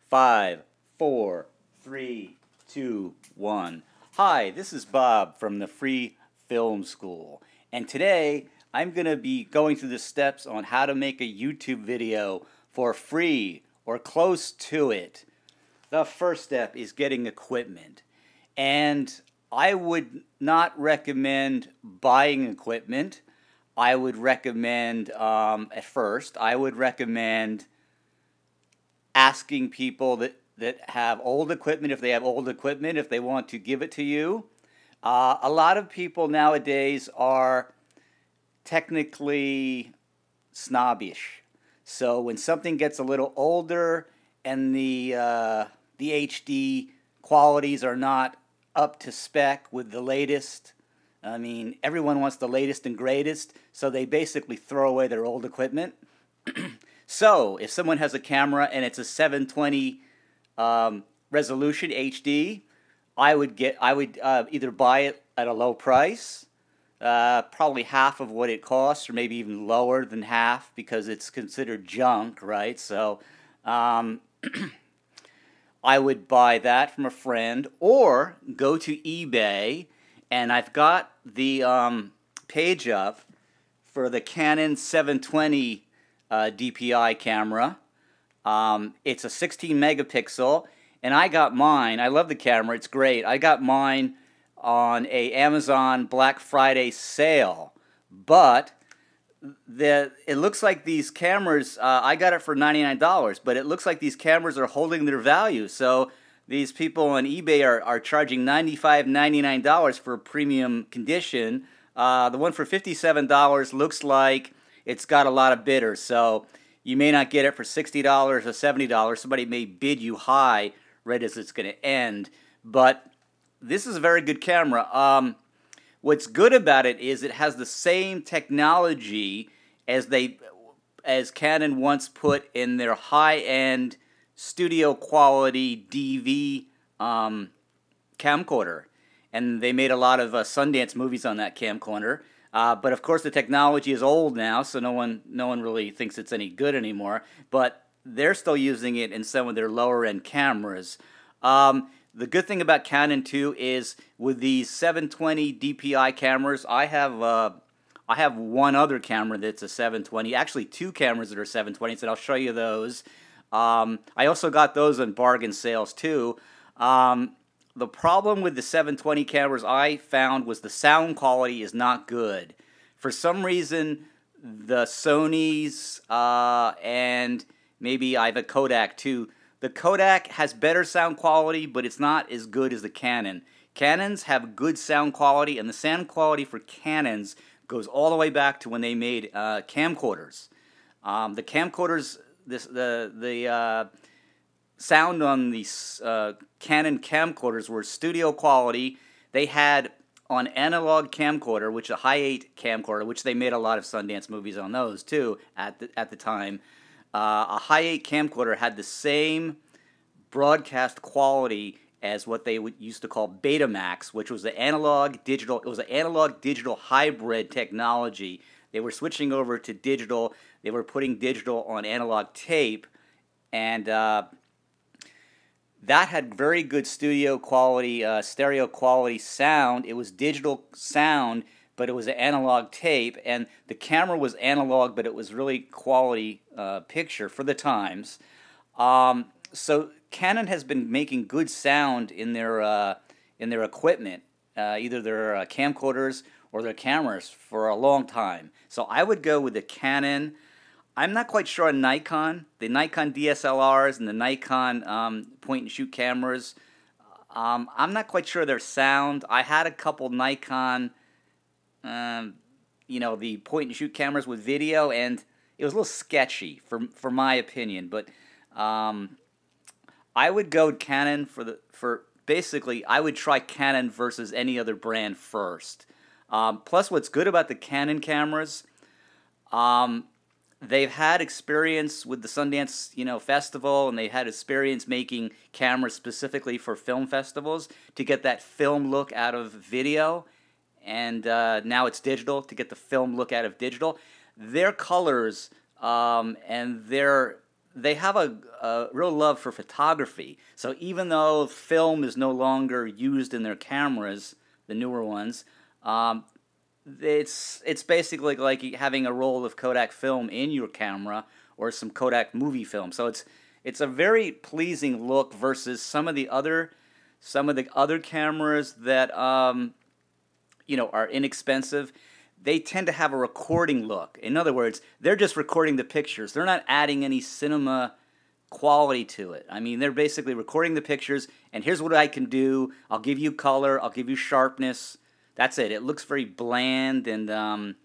5, 4, 3, 2, 1. Hi, this is Bob from the Free Film School, and today I'm going to be going through the steps on how to make a YouTube video for free or close to it. The first step is getting equipment, and I would not recommend buying equipment. I would recommend, at first, I would recommend asking people that have old equipment, if they have old equipment, if they want to give it to you. A lot of people nowadays are technically snobbish. So when something gets a little older and the HD qualities are not up to spec with the latest, I mean, everyone wants the latest and greatest, so they basically throw away their old equipment. So, if someone has a camera and it's a 720 resolution HD, I would either buy it at a low price, probably half of what it costs, or maybe even lower than half because it's considered junk, right? So, I would buy that from a friend, or go to eBay, and I've got the page up for the Canon 720 DPI camera. It's a 16 megapixel, and I got mine. I love the camera. It's great. I got mine on a Amazon Black Friday sale, but it looks like these cameras, I got it for $99, but it looks like these cameras are holding their value. So these people on eBay are charging $95, $99 for a premium condition. The one for $57 looks like it's got a lot of bidders, so you may not get it for $60 or $70. Somebody may bid you high right as it's going to end. But this is a very good camera. What's good about it is it has the same technology as Canon once put in their high-end studio quality DV camcorder, and they made a lot of Sundance movies on that camcorder. But of course the technology is old now, so no one really thinks it's any good anymore. But they're still using it in some of their lower end cameras. The good thing about Canon too is with these 720 DPI cameras, I have one other camera that's a 720. Actually, two cameras that are 720s, and I'll show you those. I also got those on bargain sales too. The problem with the 720 cameras I found was the sound quality is not good. For some reason, the Sonys and maybe I have a Kodak too. The Kodak has better sound quality, but it's not as good as the Canon. Canons have good sound quality, and the sound quality for Canons goes all the way back to when they made camcorders. The camcorders, the sound on these Canon camcorders were studio quality. They had on analog camcorder, which a high 8 camcorder, which they made a lot of Sundance movies on those too at the time. A high 8 camcorder had the same broadcast quality as what they used to call Betamax, which was the analog digital. It was an analog digital hybrid technology. They were switching over to digital. They were putting digital on analog tape, and that had very good studio quality, stereo quality sound. It was digital sound, but it was an analog tape, and the camera was analog, but it was really quality picture for the times. So Canon has been making good sound in their equipment, either their camcorders or their cameras, for a long time. So I would go with the Canon. I'm not quite sure on Nikon. The Nikon DSLRs and the Nikon point-and-shoot cameras, I'm not quite sure their sound. I had a couple Nikon, the point-and-shoot cameras with video, and it was a little sketchy for my opinion. But I would go Canon basically. I would try Canon versus any other brand first. Plus, what's good about the Canon cameras, they've had experience with the Sundance, festival, and they had experience making cameras specifically for film festivals to get that film look out of video, and now it's digital to get the film look out of digital. Their colors and they have a real love for photography. So even though film is no longer used in their cameras, the newer ones, it's basically like having a roll of Kodak film in your camera or some Kodak movie film. So it's a very pleasing look versus some of the other cameras that you know, are inexpensive. They tend to have a recording look. In other words, they're just recording the pictures. They're not adding any cinema quality to it. I mean, they're basically recording the pictures, and here's what I can do. I'll give you color. I'll give you sharpness. That's it. It looks very bland, and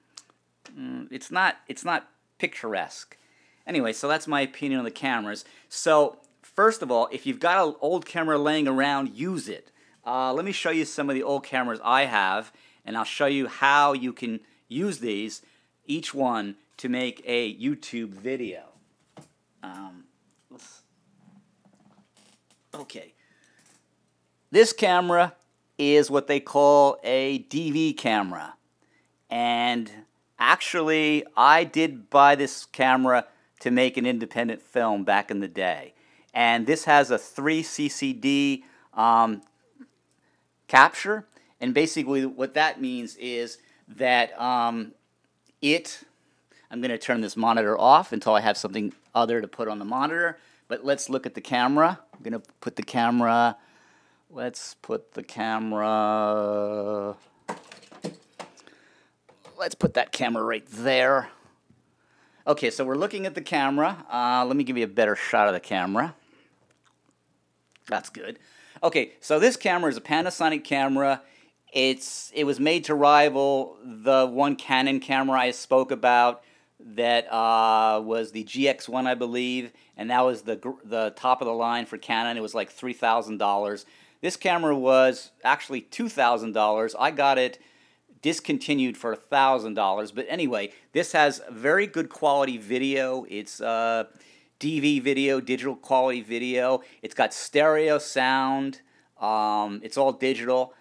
it's not picturesque. Anyway, so that's my opinion on the cameras. So first of all, if you've got an old camera laying around, use it. Let me show you some of the old cameras I have, and I'll show you how you can use these, each one, to make a YouTube video. Okay. This camera is what they call a DV camera. And actually, I did buy this camera to make an independent film back in the day. And this has a 3 CCD capture. And basically what that means is that I'm going to turn this monitor off until I have something other to put on the monitor. But let's look at the camera. I'm going to put the camera, let's put that camera right there. Okay, so we're looking at the camera. Let me give you a better shot of the camera. That's good. Okay, so this camera is a Panasonic camera. It was made to rival the one Canon camera I spoke about that was the GX1, I believe, and that was the top of the line for Canon. It was like $3,000. This camera was actually $2,000. I got it discontinued for $1,000. But anyway, this has very good quality video. It's DV video, digital quality video. It's got stereo sound. It's all digital.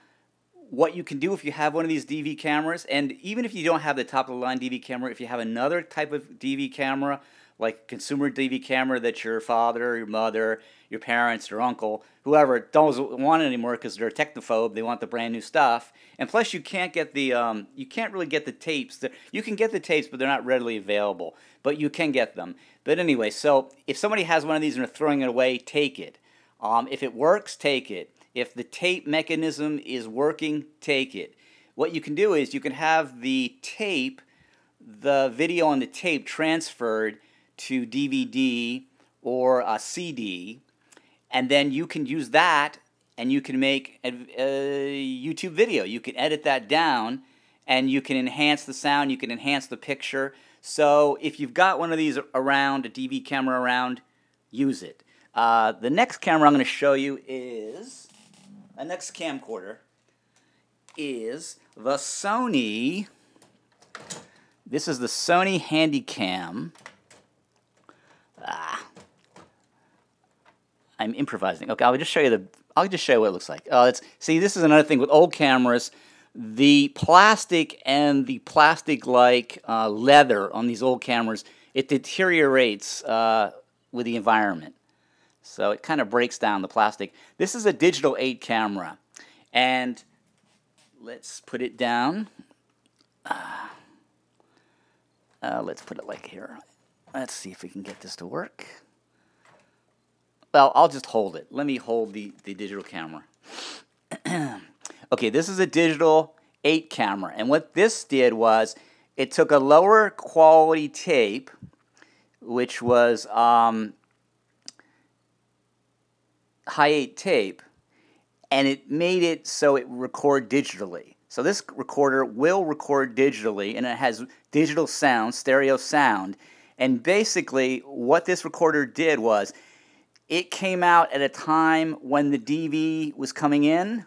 What you can do if you have one of these DV cameras, and even if you don't have the top-of-the-line DV camera, if you have another type of DV camera, like consumer DV camera that your father, your mother, your parents, your uncle, whoever don't want it anymore because they're a technophobe, they want the brand new stuff, and plus you can't get the, you can't really get the tapes. You can get the tapes, but they're not readily available, but you can get them. But anyway, so if somebody has one of these and they're throwing it away, take it. If it works, take it. If the tape mechanism is working, take it. What you can do is you can have the tape, the video on the tape transferred to DVD or a CD, and then you can use that and you can make a YouTube video. You can edit that down and you can enhance the sound, you can enhance the picture. So if you've got one of these around, a DV camera around, use it. The next camera I'm going to show you is... The next camcorder is the Sony. This is the Sony Handycam. I'm improvising. Okay, I'll just show you what it looks like. See, this is another thing with old cameras. The plastic and the plastic-like leather on these old cameras, it deteriorates with the environment. So it kind of breaks down the plastic. This is a digital 8 camera. And let's put it down. Let's put it like here. Let's see if we can get this to work. Well, I'll just hold it. Let me hold the digital camera. Okay, this is a digital 8 camera. And what this did was it took a lower quality tape, which was... high 8 tape, and it made it so it would record digitally. So this recorder will record digitally, and it has digital sound, stereo sound, and basically what this recorder did was it came out at a time when the DV was coming in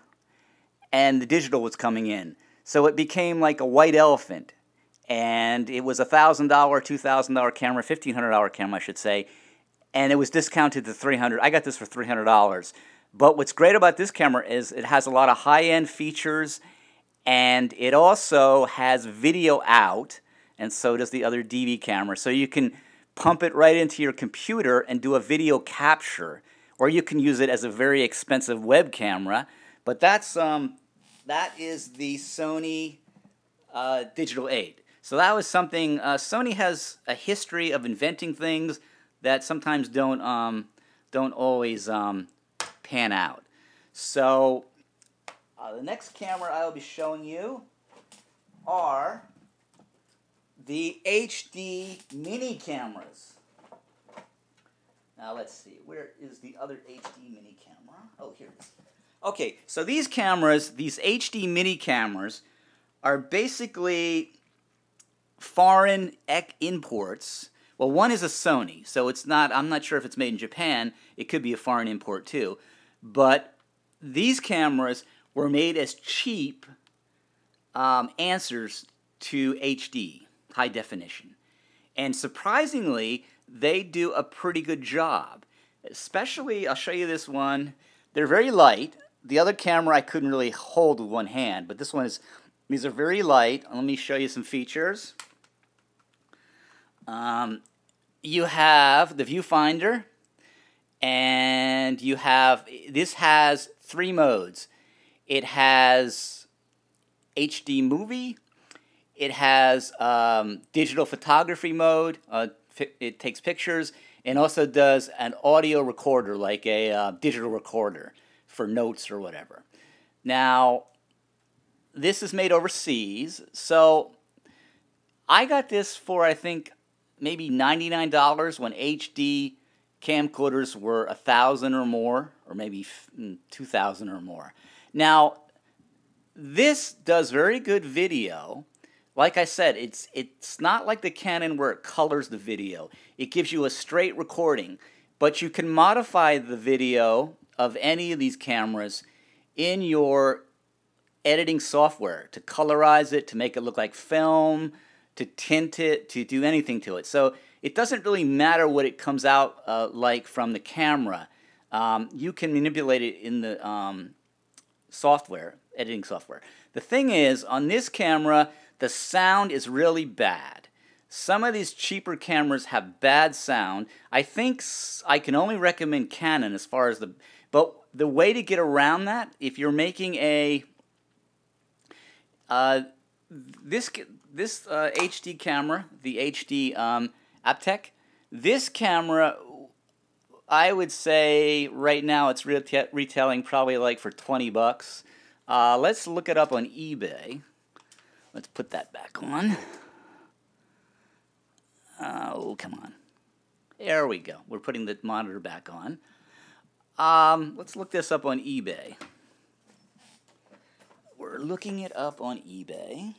and the digital was coming in. So it became like a white elephant, and it was a $1,000, $2,000 camera, $1,500 camera, I should say, and it was discounted to $300. I got this for $300. But what's great about this camera is it has a lot of high-end features, and it also has video out, and so does the other DV camera. So you can pump it right into your computer and do a video capture, or you can use it as a very expensive web camera. But that is the Sony Digital 8. So that was something. Sony has a history of inventing things that sometimes don't always pan out. So the next camera I will be showing you are the HD mini cameras. Now let's see, where is the other HD mini camera? Oh, here it is. Okay, so these cameras, these HD mini cameras, are basically foreign imports. Well, one is a Sony, so it's not, I'm not sure if it's made in Japan. It could be a foreign import too. But these cameras were made as cheap answers to HD, high definition. And surprisingly, they do a pretty good job. Especially, I'll show you this one. They're very light. The other camera I couldn't really hold with one hand, but this one is, these are very light. Let me show you some features. You have the viewfinder, and you have, this has 3 modes. It has HD movie, it has digital photography mode, it takes pictures, and also does an audio recorder, like a digital recorder for notes or whatever. Now, this is made overseas, so I got this for, I think, maybe $99 when HD camcorders were $1,000 or more, or maybe $2,000 or more. Now, this does very good video. Like I said, it's not like the Canon where it colors the video. It gives you a straight recording, but you can modify the video of any of these cameras in your editing software to colorize it, to make it look like film, to tint it, to do anything to it. So it doesn't really matter what it comes out like from the camera. You can manipulate it in the software, editing software. The thing is, on this camera, the sound is really bad. Some of these cheaper cameras have bad sound. I think I can only recommend Canon as far as but the way to get around that, if you're making a this HD camera, the HD Aptec, this camera, I would say right now it's retailing probably like for 20 bucks. Let's look it up on eBay. Let's put that back on. Oh, come on. There we go. We're putting the monitor back on. Let's look this up on eBay. We're looking it up on eBay.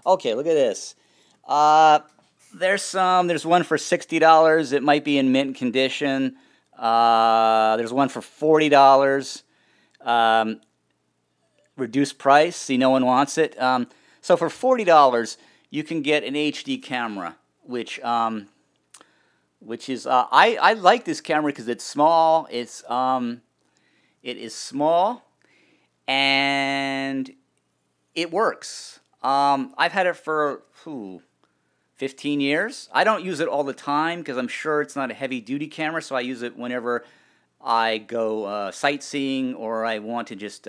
Okay, look at this. There's one for $60. It might be in mint condition. There's one for $40. Reduced price. See, no one wants it. So for $40, you can get an HD camera, which is I like this camera because it's small. It is small, and it works. I've had it for 15 years. I don't use it all the time because I'm sure it's not a heavy-duty camera, so I use it whenever I go sightseeing or I want to just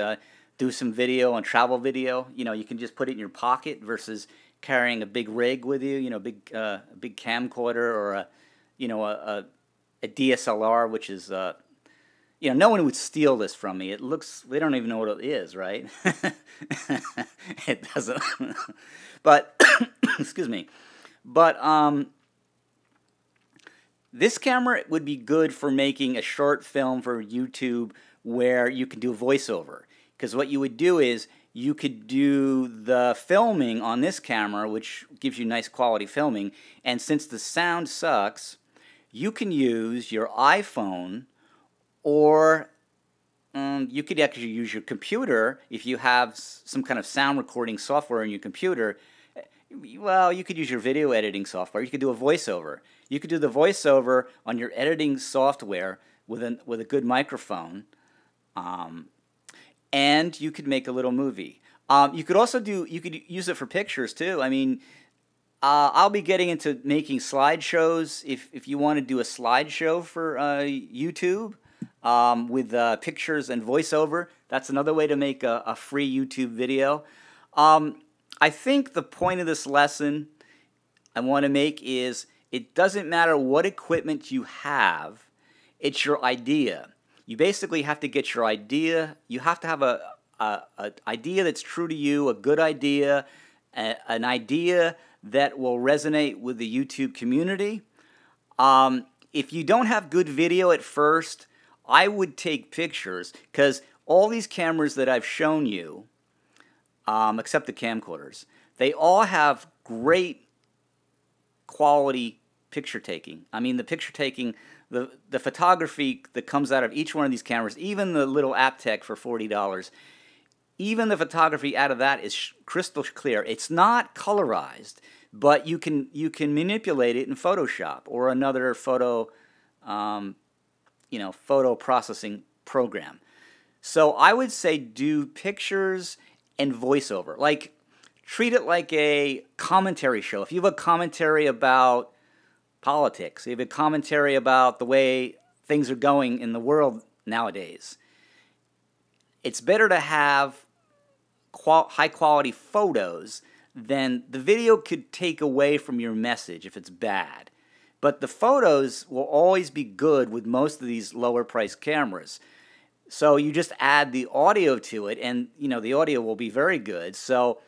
do some video on travel video. You know, you can just put it in your pocket versus carrying a big rig with you. You know, big camcorder or a DSLR, which is you know, no one would steal this from me. It looks, they don't even know what it is, right? It doesn't. But, excuse me. But this camera would be good for making a short film for YouTube where you can do a voiceover. Because what you would do is you could do the filming on this camera, which gives you nice quality filming. And since the sound sucks, you can use your iPhone, or you could actually use your computer if you have some kind of sound recording software in your computer. Well, you could use your video editing software. You could do a voiceover. You could do the voiceover on your editing software with a good microphone, and you could make a little movie. You could also use it for pictures too. I mean, I'll be getting into making slideshows. If you want to do a slideshow for YouTube with pictures and voiceover, that's another way to make a free YouTube video. I think the point of this lesson I want to make is it doesn't matter what equipment you have, it's your idea. You basically have to get your idea. You have to have an idea that's true to you, a good idea, an idea that will resonate with the YouTube community. If you don't have good video at first, I would take pictures, because all these cameras that I've shown you, except the camcorders, they all have great quality picture taking. I mean, the picture taking, the photography that comes out of each one of these cameras, even the little Aptec for $40, even the photography out of that is crystal clear. It's not colorized, but you can manipulate it in Photoshop or another photo processing program. So I would say do pictures and voiceover. Like, treat it like a commentary show. If you have a commentary about politics, you have a commentary about the way things are going in the world nowadays, it's better to have high quality photos than the video could take away from your message if it's bad. But the photos will always be good with most of these lower priced cameras. So you just add the audio to it, and the audio will be very good. So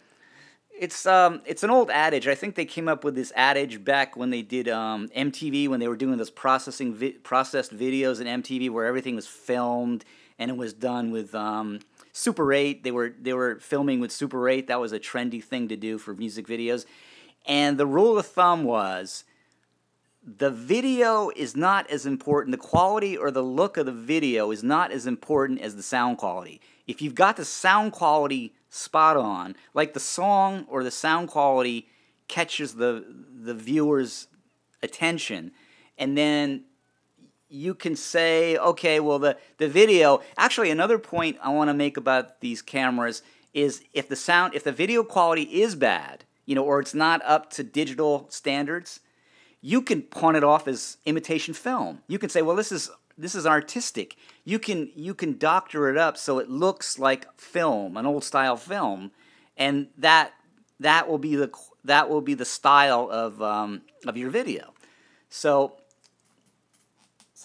it's an old adage. I think they came up with this adage back when they did MTV, when they were doing those processed videos in MTV where everything was filmed and it was done with Super 8. They were filming with Super 8. That was a trendy thing to do for music videos. And the rule of thumb was, the video is not as important. The quality or the look of the video is not as important as the sound quality. If you've got the sound quality spot on, like the song or the sound quality catches the viewer's attention, and then you can say, okay, well, the video. Actually, another point I want to make about these cameras is if the video quality is bad, or it's not up to digital standards, you can pawn it off as imitation film. You can say, well, this is artistic. You can doctor it up so it looks like film, an old style film, and that will be the style of your video. So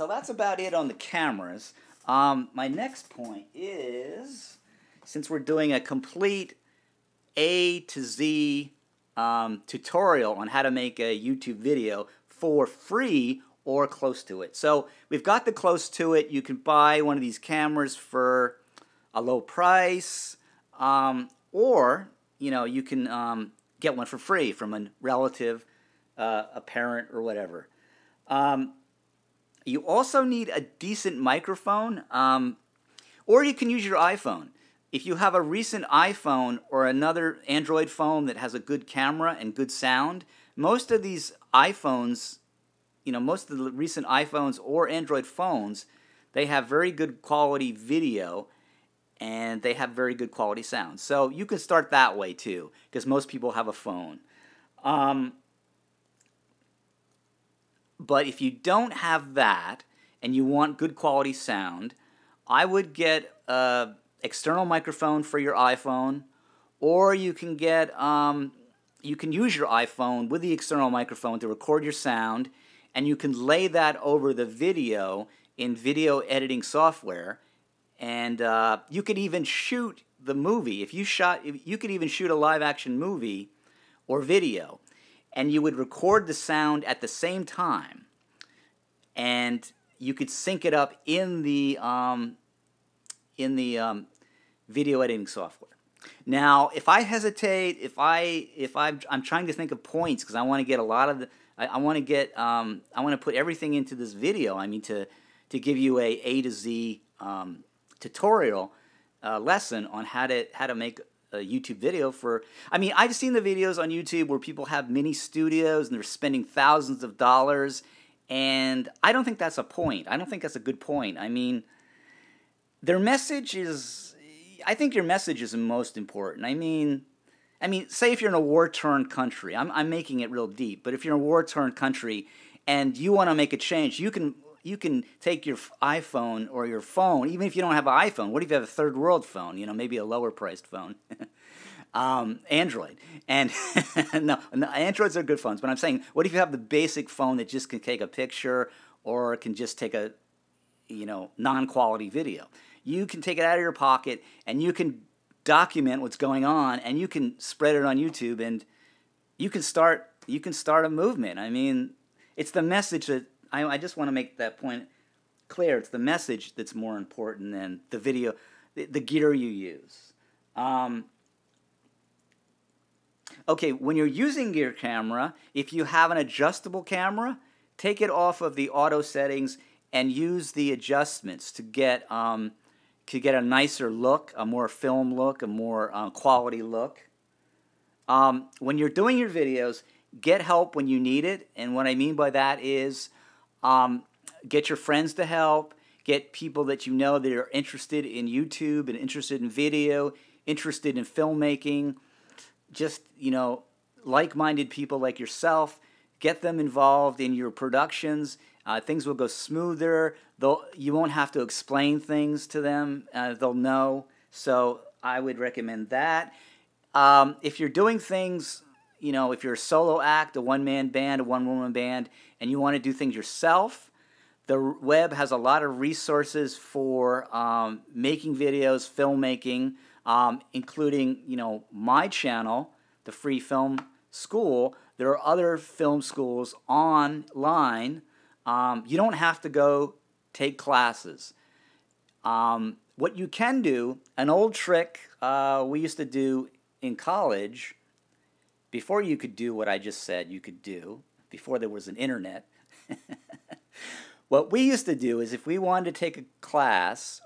that's about it on the cameras. My next point is, since we're doing a complete A to Z tutorial on how to make a YouTube video for free or close to it. So we've got the close to it. You can buy one of these cameras for a low price, or you can get one for free from a relative, a parent, or whatever. You also need a decent microphone, or you can use your iPhone. If you have a recent iPhone or another Android phone that has a good camera and good sound, most of these iPhones, most of the recent iPhones or Android phones, they have very good quality video and they have very good quality sound. So you can start that way too, because most people have a phone. But if you don't have that and you want good quality sound, I would get a external microphone for your iPhone, or you can get you can use your iPhone with the external microphone to record your sound, and you can lay that over the video in video editing software, and you could even shoot the movie. You could even shoot a live action movie or video, and you would record the sound at the same time, and you could sync it up in the video editing software. Now, if I hesitate, I'm trying to think of points because I want to get a lot of the, I want to get I want to put everything into this video. I mean to give you A to Z tutorial lesson on how to make a YouTube video for. I mean, I've seen the videos on YouTube where people have mini studios and they're spending thousands of dollars, and I don't think that's a point. I don't think that's a good point. I mean, their message is. I think your message is the most important. I mean, say if you're in a war-torn country, I'm making it real deep, but if you're in a war-torn country and you want to make a change, you can take your iPhone or your phone, even if you don't have an iPhone. What if you have a third world phone? You know, maybe a lower-priced phone, Android. And no, Androids are good phones, but I'm saying, what if you have the basic phone that just can take a picture or can just take a, non-quality video? You can take it out of your pocket and you can document what's going on and you can spread it on YouTube and you can start a movement. I mean, it's the message that I just want to make that point clear. It's the message that's more important than the video, the gear you use. Okay, when you're using your camera, if you have an adjustable camera, take it off of the auto settings and use the adjustments to get a nicer look, a more film look, a more quality look. When you're doing your videos, get help when you need it. And what I mean by that is get your friends to help, get people that you know that are interested in YouTube and interested in video, interested in filmmaking, just, like-minded people like yourself. Get them involved in your productions. Things will go smoother. You won't have to explain things to them. They'll know. So I would recommend that. If you're doing things, if you're a solo act, a one-man band, a one-woman band, and you want to do things yourself, the web has a lot of resources for making videos, filmmaking, including, my channel, the Free Film School. There are other film schools online. You don't have to go take classes. What you can do, an old trick we used to do in college, before you could do what I just said you could do, before there was an internet, what we used to do is if we wanted to take a class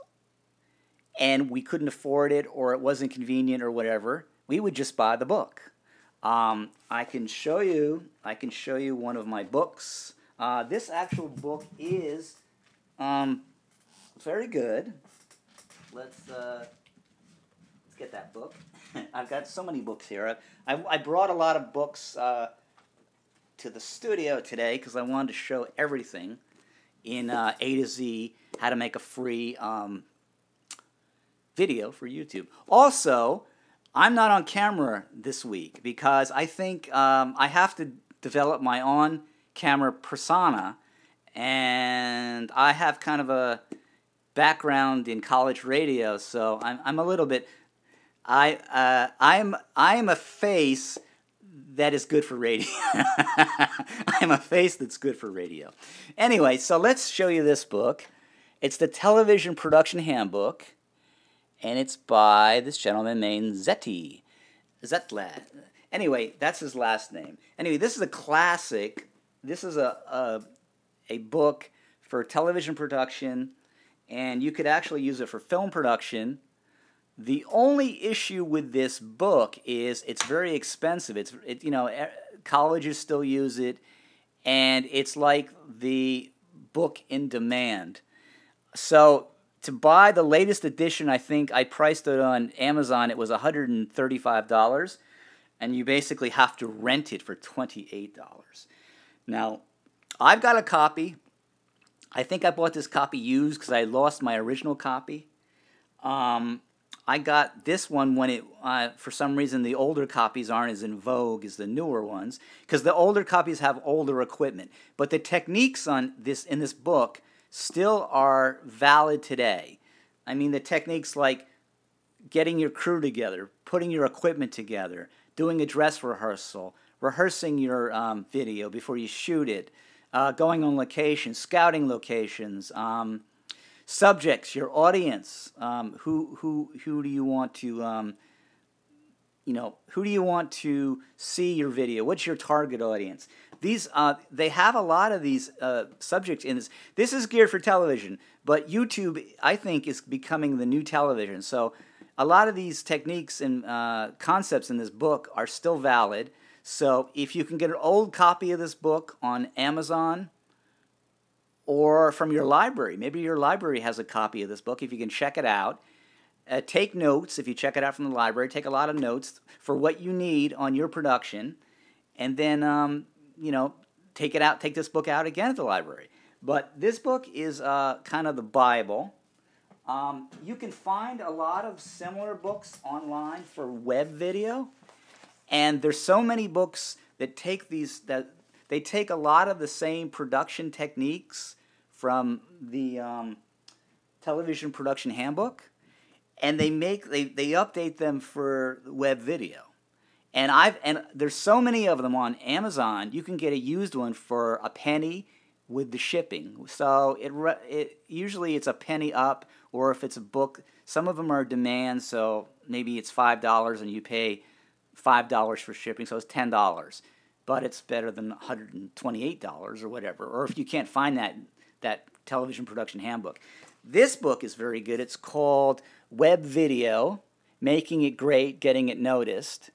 and we couldn't afford it or it wasn't convenient or whatever, we would just buy the book. I can show you one of my books. This actual book is very good. Let's get that book. I've got so many books here. I brought a lot of books to the studio today because I wanted to show everything in A to Z, how to make a free video for YouTube. Also, I'm not on camera this week because I think I have to develop my own camera persona, and I have kind of a background in college radio, so I'm a little bit. I'm a face that is good for radio. I'm a face that's good for radio. Anyway, so let's show you this book. It's the Television Production Handbook, and it's by this gentleman named Zetla. Anyway, that's his last name. Anyway, this is a classic. This is a book for television production, and you could actually use it for film production. The only issue with this book is it's very expensive. Colleges still use it, and it's like the book in demand. So to buy the latest edition, I think I priced it on Amazon. It was $135, and you basically have to rent it for $28. Now, I've got a copy. I think I bought this copy used because I lost my original copy. I got this one when it, for some reason, the older copies aren't as in vogue as the newer ones, because the older copies have older equipment. But the techniques in this book still are valid today. I mean, the techniques like getting your crew together, putting your equipment together, doing a dress rehearsal, rehearsing your video before you shoot it, going on location, scouting locations, subjects, your audience, who do you want to who do you want to see your video? What's your target audience? These they have a lot of these subjects in this. This is geared for television, but YouTube, I think, is becoming the new television. So a lot of these techniques and concepts in this book are still valid. So if you can get an old copy of this book on Amazon or from your library, maybe your library has a copy of this book, if you can check it out. Take notes. If you check it out from the library, take a lot of notes for what you need on your production, and then take it out. Take this book out again at the library. But this book is kind of the Bible. You can find a lot of similar books online for web video, and there's so many books that take they take a lot of the same production techniques from the television production handbook. And they update them for web video, and there's so many of them on Amazon. You can get a used one for a penny with the shipping. So usually it's a penny up, or if it's a book, some of them are demand. So maybe it's $5 and you pay $5 for shipping, so it's $10. But it's better than $128 or whatever. Or if you can't find that television production handbook. This book is very good. It's called Web Video, Making It Great, Getting It Noticed.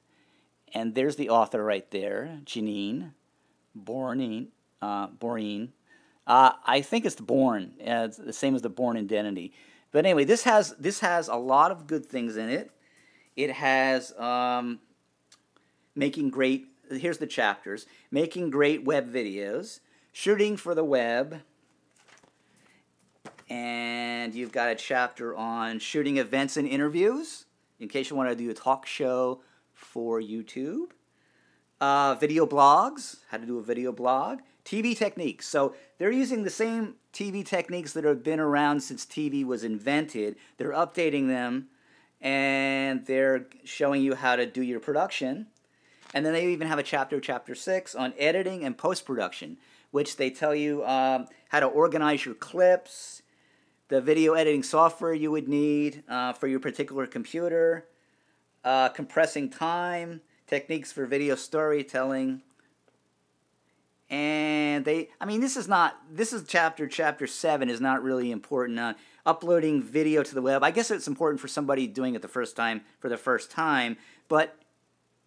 And there's the author right there, Janine Boreen. I think it's the Born. It's the same as the Born Identity. But anyway, this has a lot of good things in it. It has making great, here's the chapters, making great web videos, shooting for the web, and you've got a chapter on shooting events and interviews, in case you want to do a talk show for YouTube. Video blogs, how to do a video blog. TV techniques. So they're using the same TV techniques that have been around since TV was invented. They're updating them, and they're showing you how to do your production. And then they even have a chapter 6, on editing and post-production, which they tell you how to organize your clips, the video editing software you would need for your particular computer, compressing time, techniques for video storytelling, and this is chapter 7 is not really important. Uploading video to the web, I guess it's important for somebody doing it for the first time, but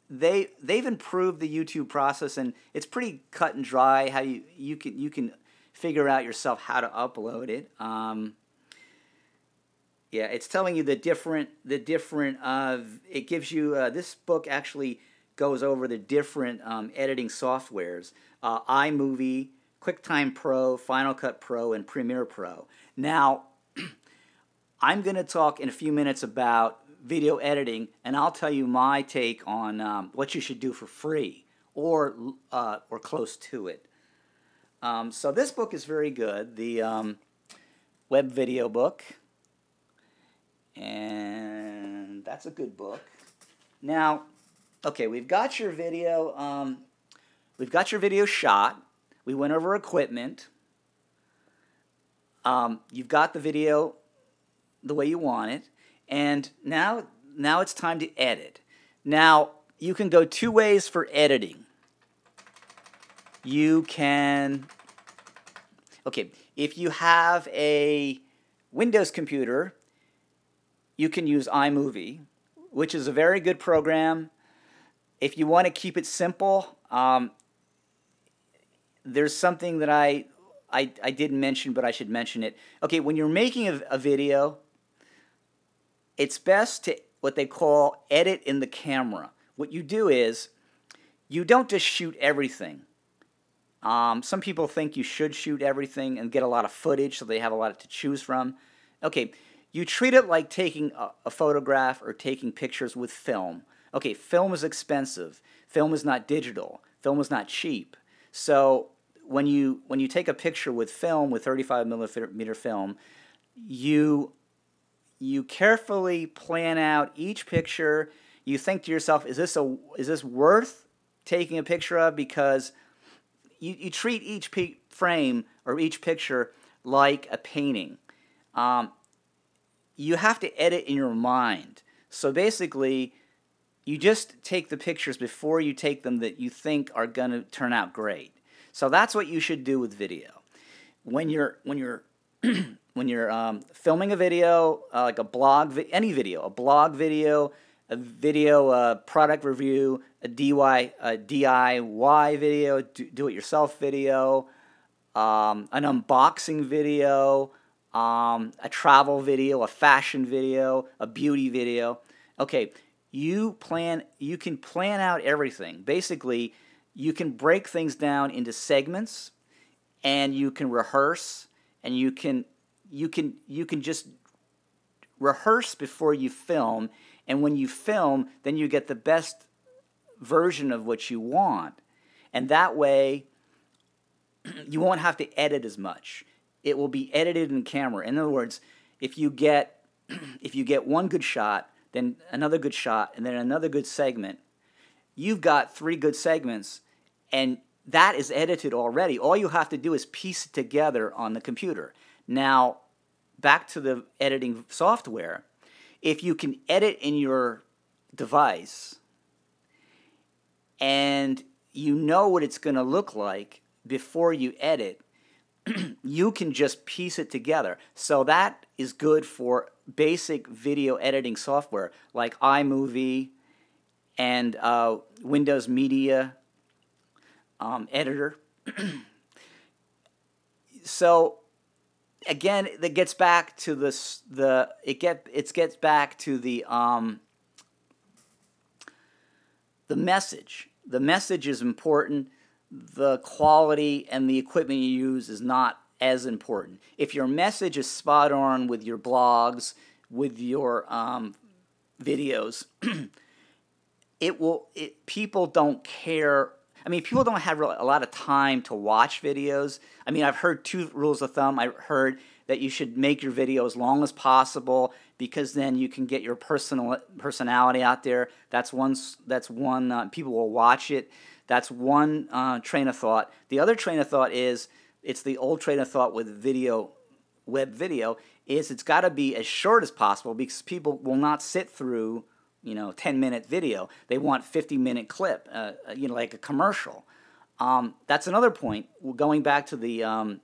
they've improved the YouTube process, and it's pretty cut and dry how you can figure out yourself how to upload it. Yeah, it's telling you the different. It gives you this book actually goes over the different editing softwares: iMovie, QuickTime Pro, Final Cut Pro, and Premiere Pro. Now, I'm going to talk in a few minutes about video editing, and I'll tell you my take on what you should do for free or close to it. So this book is very good, the web video book. And that's a good book. Now, okay, we've got your video. We've got your video shot. We went over equipment. You've got the video the way you want it, and now it's time to edit. Now you can go two ways for editing. You can, okay, if you have a Windows computer, you can use iMovie, which is a very good program. If you want to keep it simple, there's something that I didn't mention, but I should mention it. Okay, when you're making a video, it's best to what they call edit in the camera. What you do is you don't just shoot everything. Some people think you should shoot everything and get a lot of footage so they have a lot to choose from. Okay, you treat it like taking a photograph or taking pictures with film. Okay, film is expensive. Film is not digital. Film is not cheap. So when you take a picture with film, with 35 millimeter film, you carefully plan out each picture. You think to yourself, is this worth taking a picture of? Because you treat each frame or each picture like a painting. You have to edit in your mind. So basically, You just take the pictures before you take them that you think are going to turn out great. So that's what you should do with video. When you're when you're filming a video, like a blog, any video, a blog video, a video product review, a DIY video, do-it-yourself video, an unboxing video, a travel video, a fashion video, a beauty video. Okay, you can plan out everything. Basically, you can break things down into segments, and you can rehearse, and you can just rehearse before you film, and when you film, then you get the best version of what you want, and that way you won't have to edit as much. It will be edited in camera. In other words, if you get one good shot, then another good shot, and then another good segment, you've got 3 good segments, and that is edited already. All you have to do is piece it together on the computer. Now, back to the editing software. If you can edit in your device and you know what it's going to look like before you edit, you can just piece it together. So that is good for basic video editing software like iMovie and Windows Media Editor. So again, that gets back to it gets back to the message. The message is important. The quality and the equipment you use is not as important. If your message is spot on with your blogs, with your videos, people don't care. I mean, people don't have a lot of time to watch videos. I mean, I've heard 2 rules of thumb. I've heard that you should make your video as long as possible because then you can get your personality out there. That's one. People will watch it. That's one train of thought. The other train of thought is, it's the old train of thought with web video, is it's got to be as short as possible because people will not sit through 10-minute video. They want 50-minute clip, like a commercial. That's another point. Going back to the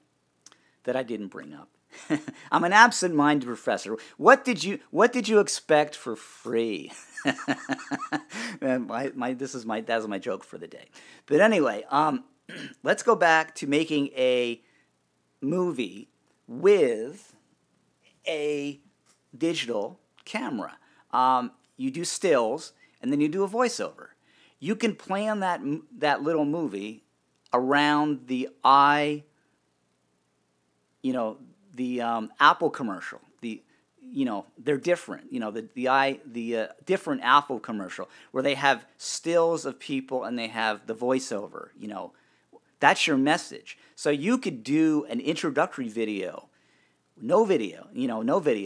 that I didn't bring up. I'm an absent-minded professor. What did you expect for free? That's my joke for the day. But anyway, let's go back to making a movie with a digital camera. You do stills, and then you do a voiceover. You can plan that little movie around the Apple commercial. They're different. The different Apple commercial where they have stills of people and they have the voiceover. That's your message. So you could do an introductory video, no video,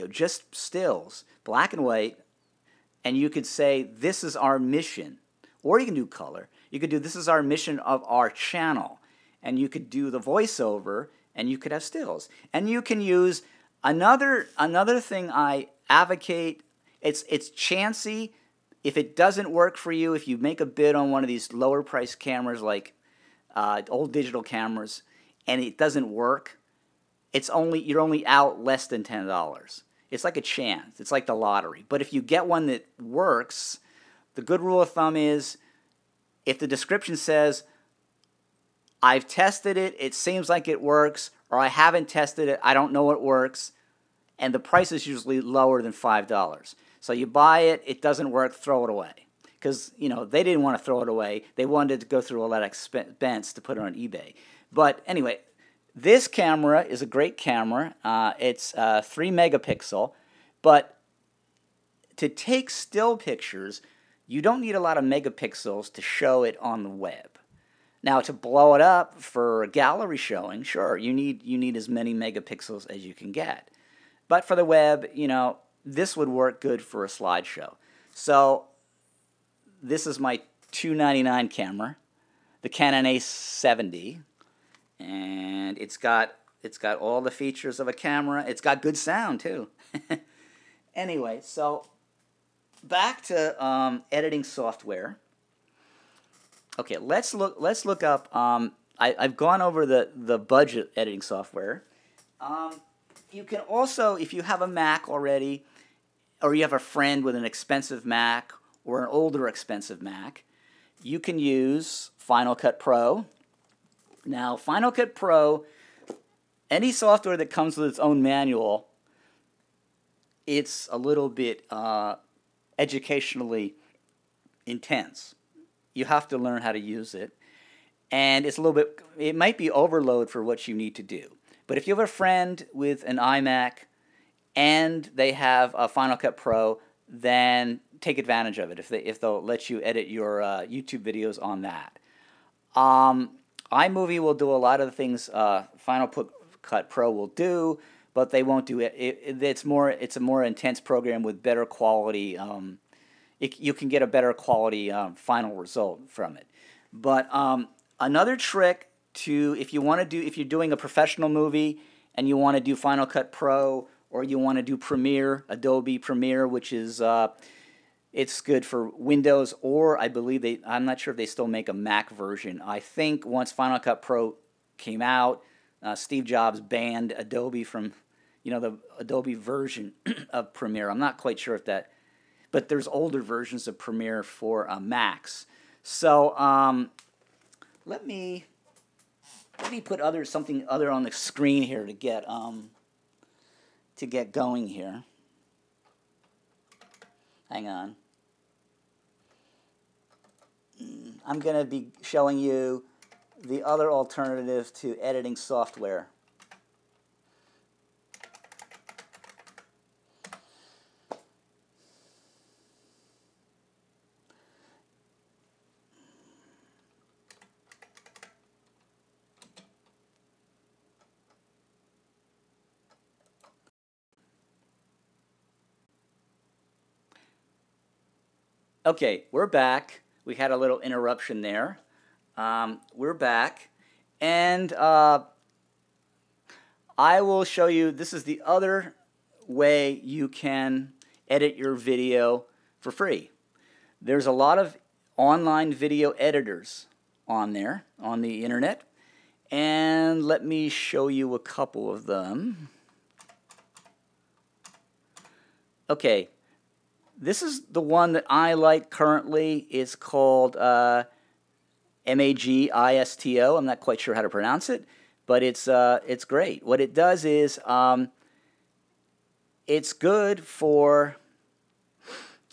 just stills, black and white. And you could say, this is our mission. Or you can do color. You could do, this is our mission of our channel. And you could do the voiceover, and you could have stills. And you can use another thing I advocate. It's chancy. If it doesn't work for you, if you make a bid on one of these lower price cameras like old digital cameras, and it doesn't work, you're only out less than $10. It's like a chance. It's like the lottery. But if you get one that works, the good rule of thumb is, if the description says, I've tested it, it seems like it works, or I haven't tested it, I don't know it works, and the price is usually lower than $5. So you buy it, it doesn't work, throw it away. Because, they didn't want to throw it away. They wanted to go through all that expense to put it on eBay. But anyway, this camera is a great camera. It's 3 megapixel, but to take still pictures, you don't need a lot of megapixels to show it on the web. Now, to blow it up for gallery showing, sure, you need as many megapixels as you can get. But for the web, this would work good for a slideshow. So this is my $299 camera, the Canon A70. And it's got all the features of a camera. It's got good sound too. Anyway, so back to editing software. Okay, let's look up. I've gone over the budget editing software. You can also, if you have a Mac already, or you have a friend with an expensive Mac or an older expensive Mac, you can use Final Cut Pro. Now, Final Cut Pro, any software that comes with its own manual, it's a little bit educationally intense. You have to learn how to use it. And it's a little bit, it might be overload for what you need to do. But if you have a friend with an iMac and they have a Final Cut Pro, then take advantage of it if they'll let you edit your YouTube videos on that. iMovie will do a lot of the things Final Cut Pro will do, but they won't do it. It's a more intense program with better quality. You can get a better quality final result from it. But another trick if you're doing a professional movie and you want to do Final Cut Pro, or you want to do Premiere, Adobe Premiere, which is it's good for Windows, or I believe I'm not sure if they still make a Mac version. I think once Final Cut Pro came out, Steve Jobs banned Adobe from, the Adobe version of Premiere. I'm not quite sure if that, but there's older versions of Premiere for Macs. So let me put something other on the screen here to get going here. Hang on. I'm going to be showing you the other alternative to editing software. Okay, we're back. We had a little interruption there. We're back. And I will show you, this is the other way you can edit your video for free. There's a lot of online video editors on there, on the internet. And let me show you a couple of them. Okay. This is the one that I like currently. It's called Magisto. I'm not quite sure how to pronounce it, but it's great. What it does is it's good for.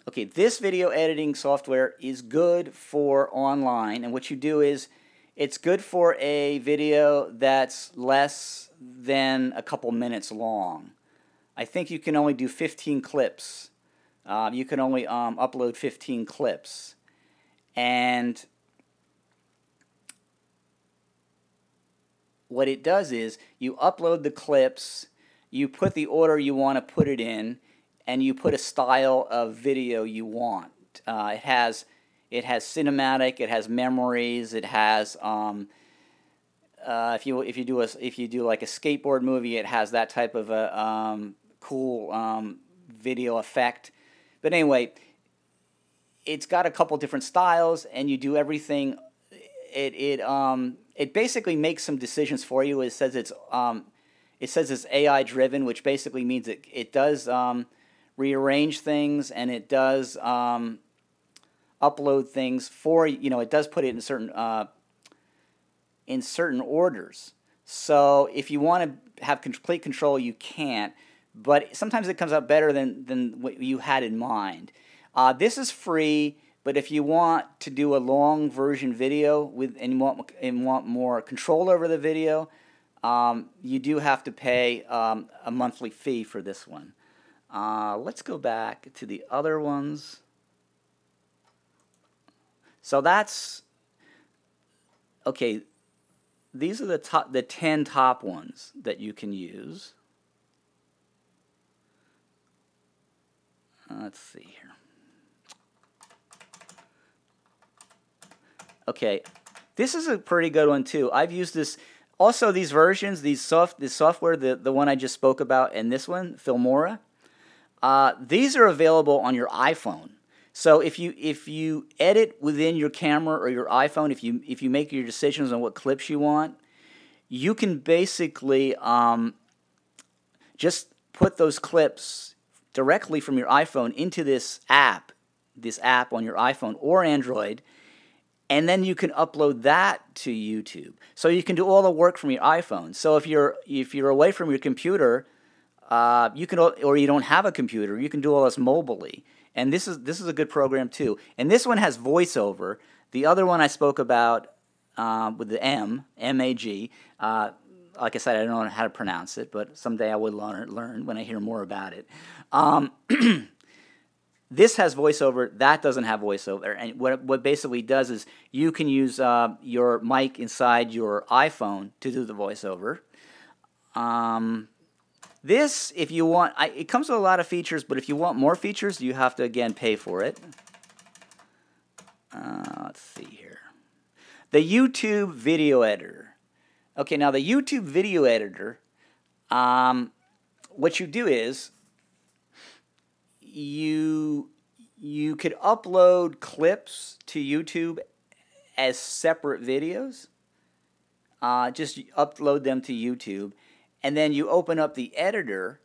Okay, this video editing software is good for online, and what you do is it's good for a video that's less than a couple minutes long. I think you can only do 15 clips. You can only upload 15 clips. And what it does is you upload the clips, you put the order you want to put it in, and you put a style of video you want. It has cinematic, it has memories, it has if you do like a skateboard movie, it has that type of a cool video effect. But anyway, it's got a couple different styles, and you do everything. It basically makes some decisions for you. It says it's AI driven, which basically means it does rearrange things, and it does upload things for it does put it in certain orders. So if you want to have complete control, you can't. But sometimes it comes out better than what you had in mind. This is free, but if you want to do a long version video and want more control over the video, you do have to pay a monthly fee for this one. Let's go back to the other ones. So that's okay. These are the 10 top ones that you can use. Let's see here. Okay, this is a pretty good one too. I've used this. Also, these versions, this software, the one I just spoke about, and this one, Filmora. These are available on your iPhone. So if you edit within your camera or your iPhone, if you make your decisions on what clips you want, you can basically just put those clips directly from your iPhone into this app on your iPhone or Android, and then you can upload that to YouTube. So you can do all the work from your iPhone. So if you're away from your computer, you can, or you don't have a computer, you can do all this mobilely. And this is a good program too. And this one has voiceover. The other one I spoke about with the M-A-G. Like I said, I don't know how to pronounce it, but someday I will learn when I hear more about it. This has voiceover. That doesn't have voiceover. And what basically does is you can use your mic inside your iPhone to do the voiceover. This, if you want, it comes with a lot of features, but if you want more features, you have to, again, pay for it. Let's see here. The YouTube video editor. Okay, now the YouTube video editor, what you do is you could upload clips to YouTube as separate videos. Just upload them to YouTube. And then you open up the editor,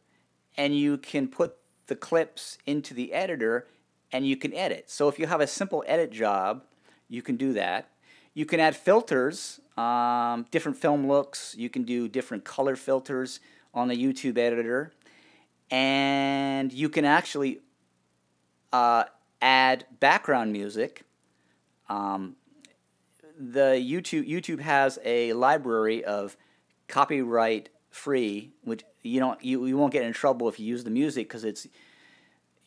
and you can put the clips into the editor, and you can edit. So if you have a simple edit job, you can do that. You can add filters, different film looks. You can do different color filters on the YouTube editor. And you can actually add background music. The YouTube has a library of copyright free, which you won't get in trouble if you use the music, because it's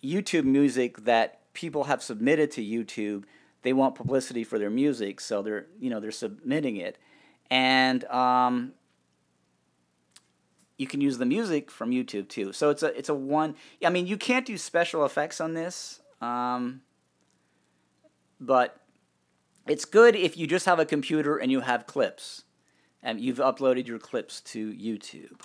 YouTube music that people have submitted to YouTube. They want publicity for their music, so they're submitting it, and you can use the music from YouTube too. So it's a one. I mean, you can't do special effects on this, but it's good if you just have a computer and you have clips. And you've uploaded your clips to YouTube.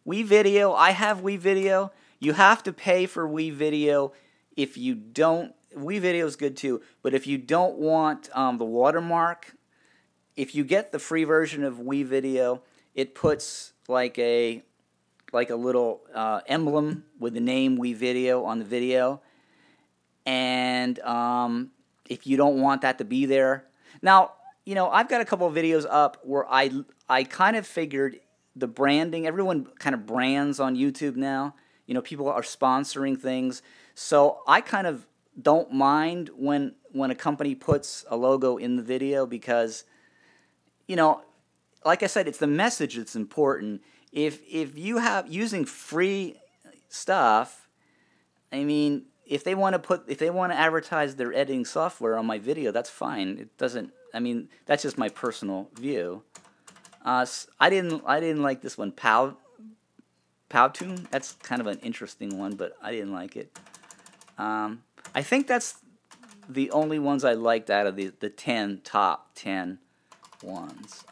WeVideo, I have WeVideo. You have to pay for WeVideo if you don't. WeVideo is good too, but if you don't want the watermark, if you get the free version of WeVideo, it puts like a little emblem with the name WeVideo on the video, and if you don't want that to be there, now. I've got a couple of videos up where I kind of figured the branding, everyone kind of brands on YouTube now. People are sponsoring things. So I kind of don't mind when a company puts a logo in the video because, like I said, it's the message that's important. If you have using free stuff, I mean, if they want to advertise their editing software on my video, that's fine. It doesn't. I mean, that's just my personal view. I didn't like this one, Powtoon. That's kind of an interesting one, but I didn't like it. I think that's the only ones I liked out of the top 10 ones.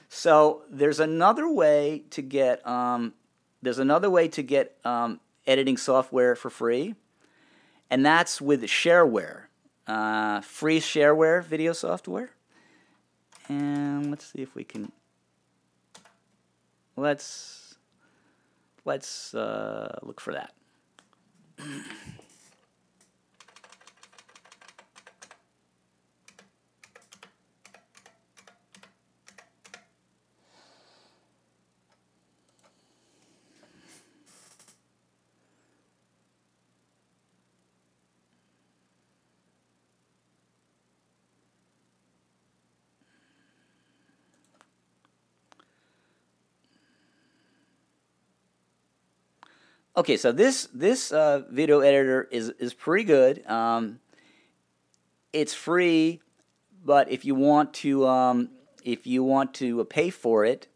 So there's another way to get editing software for free, and that's with shareware. Free shareware video software, and let's see if we can. Let's look for that. Okay, so this video editor is pretty good. It's free, but if you want to pay for it,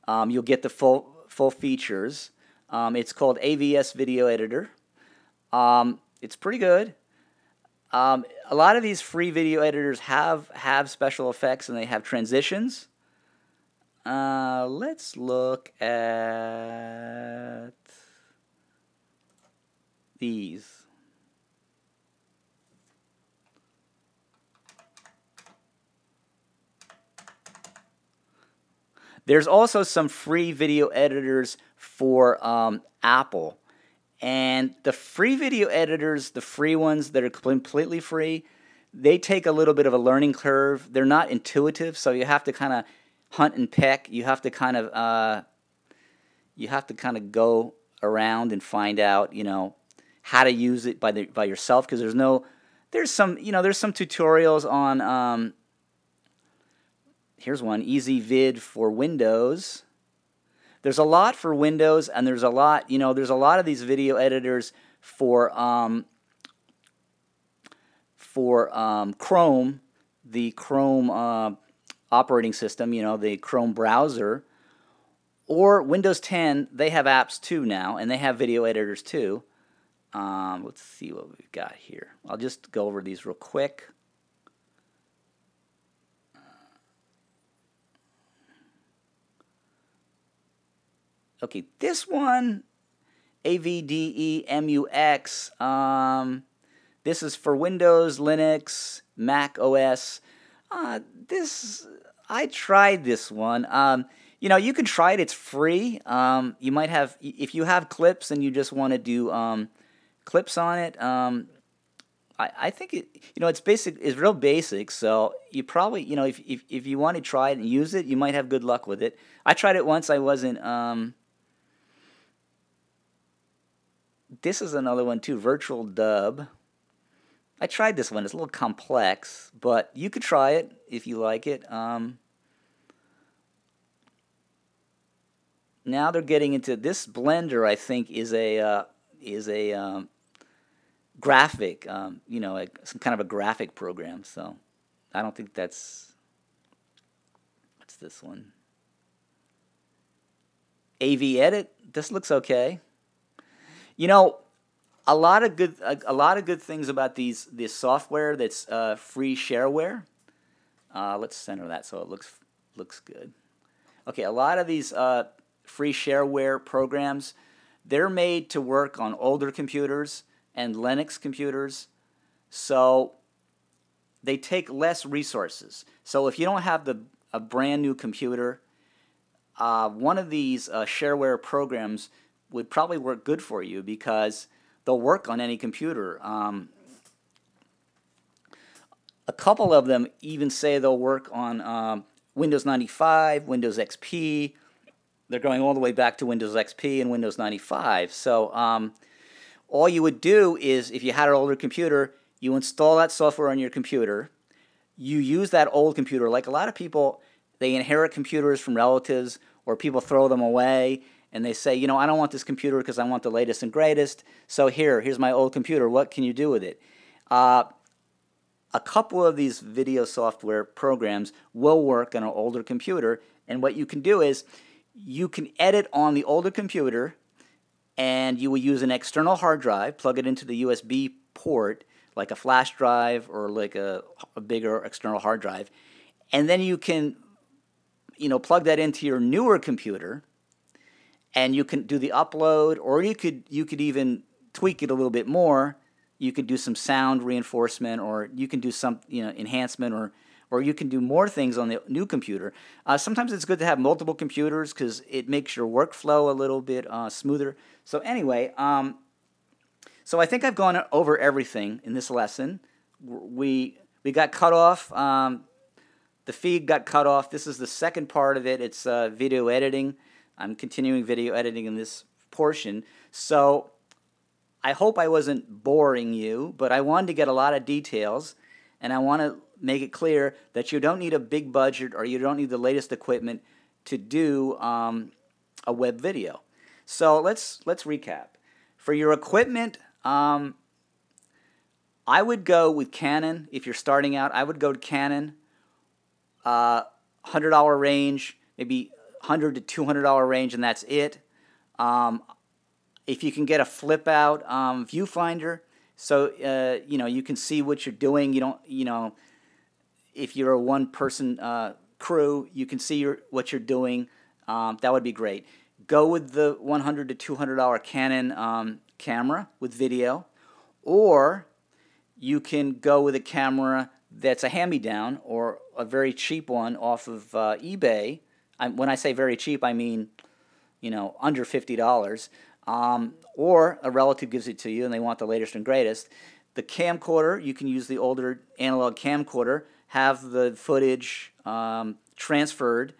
you'll get the full features. It's called AVS Video Editor. It's pretty good. A lot of these free video editors have special effects and they have transitions. Let's look at these. There's also some free video editors for Apple. And the free video editors, the free ones that are completely free, they take a little bit of a learning curve. They're not intuitive, so you have to kind of hunt and peck. You have to kind of go around and find out, how to use it by yourself, because there's some tutorials on here's one, Easy Vid for Windows. There's a lot for Windows, and there's a lot of these video editors for Chrome, the Chrome operating system, the Chrome browser, or Windows 10. They have apps too now, and they have video editors too. Let's see what we've got here. I'll just go over these real quick. Okay, this one, AVDEMUX, this is for Windows, Linux, Mac OS. I tried this one. You can try it. It's free. You might have, if you have clips and you just want to do clips on it. I think it's basic. It's real basic. So you probably, if you want to try it and use it, you might have good luck with it. I tried it once. I wasn't. This is another one too, Virtual Dub. I tried this one. It's a little complex, but you could try it if you like it. Now they're getting into this Blender. I think is a graphic, some kind of a graphic program. So I don't think that's. What's this one? AV Edit. This looks okay. A lot of good things about this software that's free shareware. Let's center that so it looks good. Okay, a lot of these free shareware programs, they're made to work on older computers and Linux computers, so they take less resources. So if you don't have a brand new computer, one of these shareware programs would probably work good for you because they'll work on any computer. A couple of them even say they'll work on Windows 95, Windows XP. They're going all the way back to Windows XP and Windows 95. So all you would do is, if you had an older computer, you install that software on your computer. You use that old computer. Like a lot of people, they inherit computers from relatives, or people throw them away. And they say, I don't want this computer because I want the latest and greatest. So here's my old computer. What can you do with it? A couple of these video software programs will work on an older computer. And what you can do is you can edit on the older computer, and you will use an external hard drive, plug it into the USB port, like a flash drive or like a bigger external hard drive. And then you can, plug that into your newer computer, and you can do the upload, or you could even tweak it a little bit more. You could do some sound reinforcement, or you can do some enhancement, or you can do more things on the new computer. Sometimes it's good to have multiple computers because it makes your workflow a little bit smoother. So anyway, so I think I've gone over everything in this lesson. We got cut off. The feed got cut off. This is the second part of it. It's video editing. I'm continuing video editing in this portion. So I hope I wasn't boring you, but I wanted to get a lot of details, and I want to make it clear that you don't need a big budget or you don't need the latest equipment to do a web video. So let's recap. For your equipment, I would go with Canon. If you're starting out, I would go to Canon, $100 range, maybe $100 to $200 range, and that's it. If you can get a flip out viewfinder, so you can see what you're doing. You don't, if you're a one-person crew, you can see what you're doing. That would be great. Go with the $100 to $200 Canon camera with video, or you can go with a camera that's a hand-me-down or a very cheap one off of eBay. When I say very cheap, I mean, you know, under $50. Or a relative gives it to you and they want the latest and greatest. The camcorder, you can use the older analog camcorder, have the footage transferred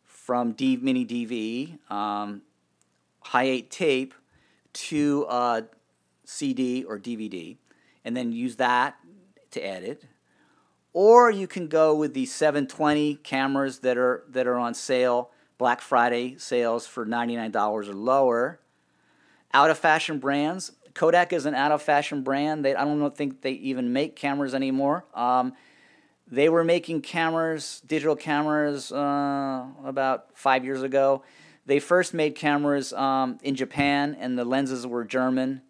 from mini DV, high 8 tape to CD or DVD, and then use that to edit. Or you can go with the 720 cameras that are on sale, Black Friday sales for $99 or lower. Out-of-fashion brands. Kodak is an out-of-fashion brand. I don't think they even make cameras anymore. They were making cameras, digital cameras, about 5 years ago. They first made cameras in Japan, and the lenses were German.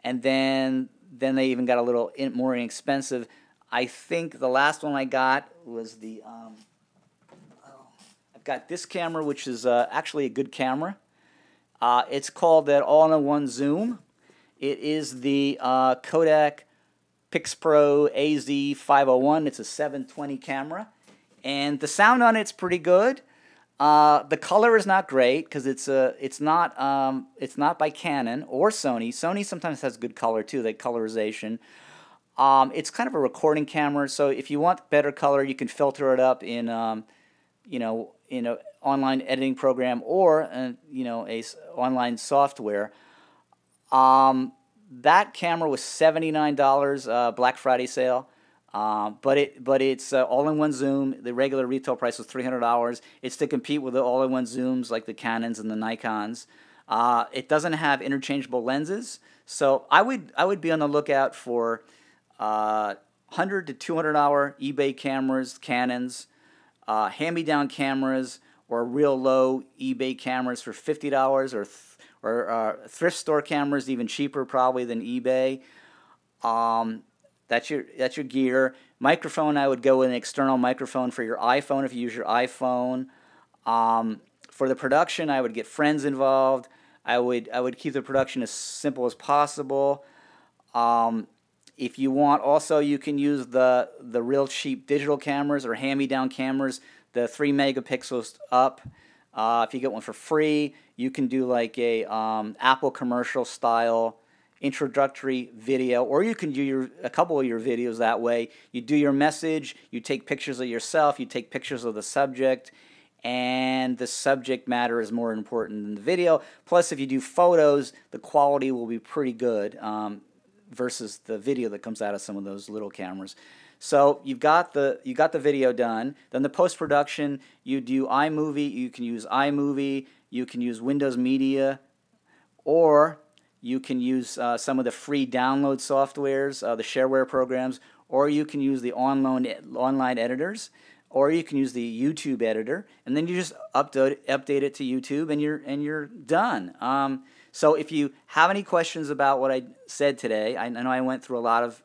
And then they even got a little more inexpensive. I think the last one I got was the... I've got this camera, which is actually a good camera. It's called that all-in-one zoom. It is the Kodak PixPro AZ501. It's a 720 camera, and the sound on it's pretty good. The color is not great because it's not by Canon or Sony. Sony sometimes has good color too, like colorization. It's kind of a recording camera, so if you want better color, you can filter it up in you know, in an online editing program or a online software. That camera was $79 Black Friday sale, but it's all-in-one zoom. The regular retail price was $300. It's to compete with the all-in-one zooms like the Canons and the Nikons. It doesn't have interchangeable lenses, so I would be on the lookout for $100 to $200 eBay cameras, Canons, hand-me-down cameras, or real low eBay cameras for $50, or thrift store cameras, even cheaper probably than eBay. That's your gear. Microphone, I would go with an external microphone for your iPhone if you use your iPhone. For the production, I would get friends involved. I would keep the production as simple as possible. If you want, also you can use the real cheap digital cameras or hand-me-down cameras, the 3 megapixels up. If you get one for free, you can do like a Apple commercial style introductory video, or you can do a couple of your videos that way. You do your message, you take pictures of yourself, you take pictures of the subject, and the subject matter is more important than the video. Plus, if you do photos, the quality will be pretty good versus the video that comes out of some of those little cameras. So you got the video done. Then the post-production, you do iMovie. You can use iMovie. You can use Windows Media, or you can use some of the free download softwares, the shareware programs, or you can use the online editors, or you can use the YouTube editor, and then you just update it to YouTube, and you're done. So if you have any questions about what I said today, I know I went through a lot of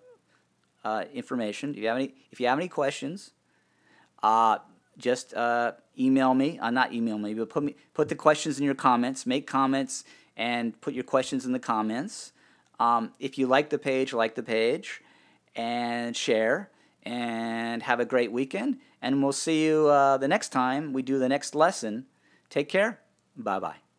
information. If you have any questions, just email me. Not email me, but put the questions in your comments. Make comments and put your questions in the comments. If you like the page, and share. And have a great weekend. And we'll see you the next time we do the next lesson. Take care. Bye-bye.